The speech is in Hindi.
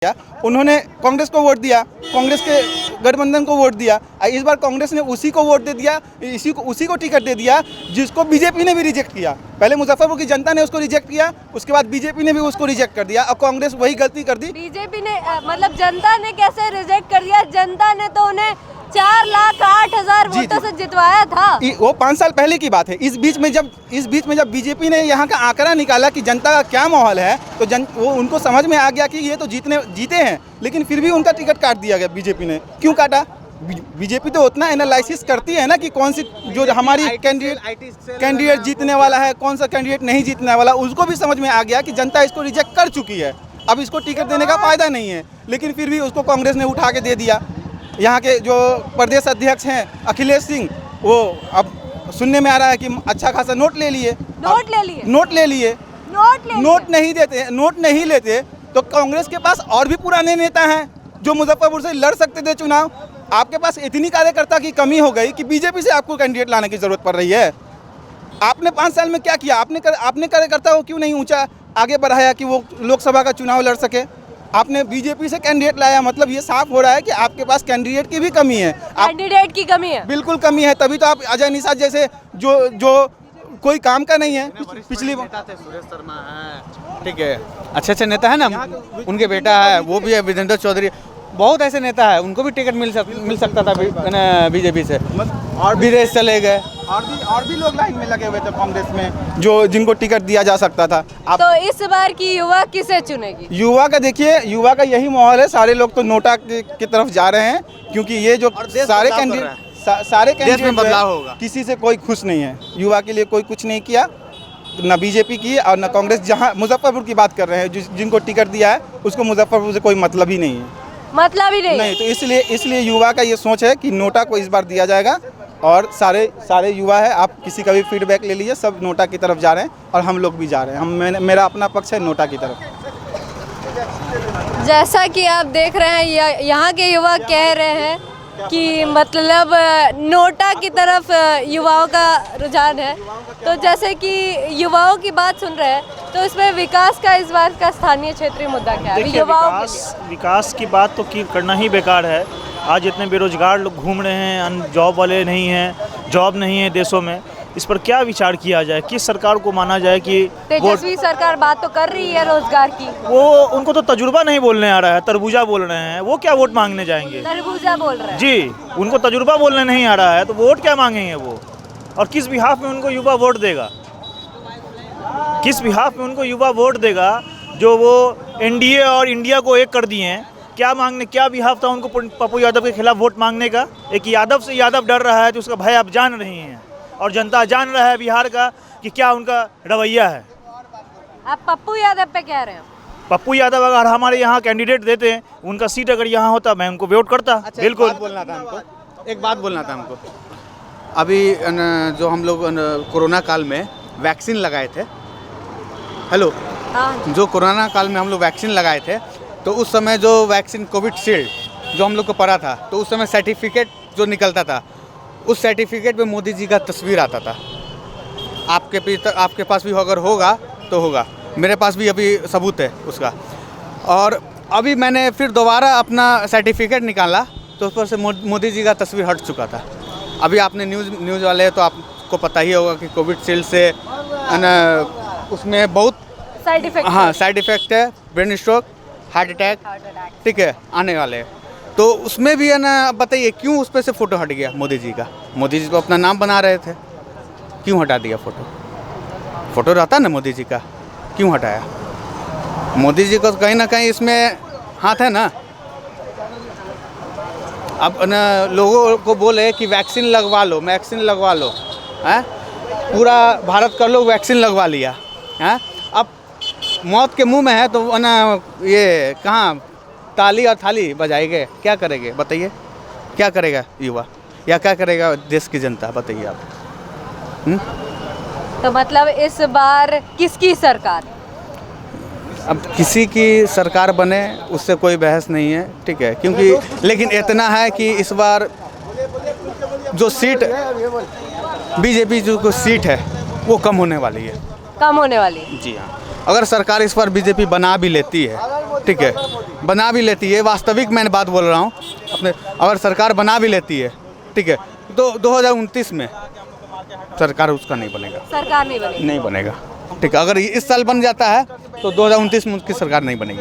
किया, उन्होंने कांग्रेस को वोट दिया, कांग्रेस के गठबंधन को वोट दिया। इस बार कांग्रेस ने उसी को वोट दे दिया, उसी को टिकट दे दिया जिसको बीजेपी ने भी रिजेक्ट किया। पहले मुजफ्फरपुर की जनता ने उसको रिजेक्ट किया, उसके बाद बीजेपी ने भी उसको रिजेक्ट कर दिया और कांग्रेस वही गलती कर दी। बीजेपी ने मतलब जनता ने कैसे रिजेक्ट कर दिया? जनता ने तो उन्हें 4,08,000 वोटों से जितवाया था। वो 5 साल पहले की बात है। इस बीच में जब बीजेपी ने यहाँ का आंकड़ा निकाला कि जनता का क्या माहौल है, तो वो उनको समझ में आ गया कि ये तो जीते हैं, लेकिन फिर भी उनका टिकट काट दिया गया। बीजेपी ने क्यों काटा? बीजेपी तो उतना एनालिसिस करती है ना कि कौन सी जो हमारी कैंडिडेट जीतने वाला है, कौन सा कैंडिडेट नहीं जीतने वाला। उसको भी समझ में आ गया कि जनता इसको रिजेक्ट कर चुकी है, अब इसको टिकट देने का फायदा नहीं है, लेकिन फिर भी उसको कांग्रेस ने उठा के दे दिया। यहाँ के जो प्रदेश अध्यक्ष हैं अखिलेश सिंह, वो अब सुनने में आ रहा है कि अच्छा खासा नोट ले लिए। नोट नहीं लेते तो कांग्रेस के पास और भी पुराने नेता हैं जो मुजफ्फरपुर से लड़ सकते थे चुनाव। आपके पास इतनी कार्यकर्ता की कमी हो गई कि बीजेपी से आपको कैंडिडेट लाने की जरूरत पड़ रही है। आपने 5 साल में क्या किया? आपने कार्यकर्ता को क्यों नहीं ऊंचा आगे बढ़ाया कि वो लोकसभा का चुनाव लड़ सके? आपने बीजेपी से कैंडिडेट लाया, मतलब ये साफ हो रहा है कि आपके पास कैंडिडेट की भी कमी है। कैंडिडेट की कमी है, बिल्कुल कमी है। तभी तो आप अजय निषाद जैसे जो कोई काम का नहीं है। पिछली नेता थे सुरेश शर्मा है, ठीक है, अच्छे नेता है ना, उनके बेटा है वो भी है विजेंद्र चौधरी, बहुत ऐसे नेता है, उनको भी टिकट मिल सकता था बीजेपी से, और विदेश चले गए। और भी लोग लाइन में लगे हुए थे कांग्रेस में जिनको टिकट दिया जा सकता था। तो इस बार की युवा किसे चुनेगी? युवा का देखिए, युवा का यही माहौल है। सारे लोग तो नोटा की तरफ जा रहे हैं, क्योंकि ये जो सारे कैंडिडेट में बदलाव होगा, किसी से कोई खुश नहीं है। युवा के लिए कोई कुछ नहीं किया, न बीजेपी की और न कांग्रेस। जहाँ मुजफ्फरपुर की बात कर रहे हैं, जिनको टिकट दिया है उसको मुजफ्फरपुर से कोई मतलब ही नहीं है। मतलब ही नहीं। तो इसलिए युवा का ये सोच है कि नोटा को इस बार दिया जाएगा। और सारे युवा है, आप किसी का भी फीडबैक ले लीजिए, सब नोटा की तरफ जा रहे हैं और हम लोग भी जा रहे हैं। मेरा अपना पक्ष है नोटा की तरफ। जैसा कि आप देख रहे हैं, यहाँ के युवा कह रहे हैं कि मतलब नोटा की तरफ युवाओं का रुझान है। तो जैसे कि युवाओं की बात सुन रहे हैं, तो इसमें विकास का इस बार का स्थानीय क्षेत्रीय मुद्दा क्या है? विकास की बात तो करना ही बेकार है। आज इतने बेरोजगार लोग घूम रहे हैं, जॉब वाले नहीं हैं, जॉब नहीं है देशों में। इस पर क्या विचार किया जाए? किस सरकार को माना जाए कि तेजस्वी सरकार बात तो कर रही है रोजगार की, वो उनको तो तजुर्बा नहीं बोलने आ रहा है, तरबूजा बोल रहे हैं। वो क्या वोट मांगने जाएंगे? तरबूजा बोल रहे हैं जी, उनको तजुर्बा बोलने नहीं आ रहा है, तो वोट क्या मांगेंगे वो? और किस बिहाफ में उनको युवा वोट देगा? किस बिहाफ में उनको युवा वोट देगा जो वो एनडीए और इंडिया को एक कर दिए हैं? क्या बिहाफ था उनको पप्पू यादव के खिलाफ वोट मांगने का? एक यादव से यादव डर रहा है, तो उसका भय आप जान रही हैं, और जनता जान रहा है बिहार का कि क्या उनका रवैया है। आप पप्पू यादव पे कह रहे हैं? पप्पू यादव अगर हमारे यहाँ कैंडिडेट देते हैं, उनका सीट अगर यहाँ होता, मैं उनको वोट करता। अच्छा, बिल्कुल। एक बात बोलना था हमको। अभी जो हम लोग कोरोना काल में वैक्सीन लगाए थे, हेलो, जो कोरोना काल में हम लोग वैक्सीन लगाए थे, तो उस समय जो वैक्सीन कोविशील्ड जो हम लोग को पड़ा था, तो उस समय सर्टिफिकेट जो निकलता था, उस सर्टिफिकेट में मोदी जी का तस्वीर आता था। आपके पास भी अगर होगा तो होगा, मेरे पास भी अभी सबूत है उसका। और अभी मैंने फिर दोबारा अपना सर्टिफिकेट निकाला, तो उस पर से मोदी जी का तस्वीर हट चुका था। अभी आपने न्यूज़ वाले तो आपको पता ही होगा कि कोविशील्ड से उसमें बहुत साइड इफेक्ट है, ब्रेन स्ट्रोक, हार्ट अटैक, ठीक है, आने वाले हैं। तो उसमें भी है ना, बताइए क्यों उस पर से फ़ोटो हट गया मोदी जी का? मोदी जी तो अपना नाम बना रहे थे, क्यों हटा दिया फ़ोटो रहता ना मोदी जी का, क्यों हटाया? मोदी जी को कहीं ना कहीं इसमें हाथ है ना। अब ना लोगों को बोले कि वैक्सीन लगवा लो हैं, पूरा भारत का लोग वैक्सीन लगवा लिया हैं, अब मौत के मुंह में है, तो ना ये कहाँ ताली और थाली बजाएंगे? क्या करेंगे बताइए? क्या करेगा युवा या क्या करेगा देश की जनता, बताइए आप। तो मतलब इस बार किसकी सरकार? अब किसी की सरकार बने उससे कोई बहस नहीं है, ठीक है, क्योंकि लेकिन इतना है कि इस बार जो सीट बीजेपी जो सीट है वो कम होने वाली है। कम होने वाली? जी हाँ। अगर सरकार इस बार बीजेपी बना भी लेती है, ठीक है, बना भी लेती है, वास्तविक मैं बात बोल रहा हूँ अपने, अगर सरकार बना भी लेती है, ठीक है, तो 2029 में सरकार उसका नहीं बनेगा, सरकार नहीं बनेगी। नहीं बनेगा, ठीक है। अगर इस साल बन जाता है तो 2029 में उसकी सरकार नहीं बनेगी।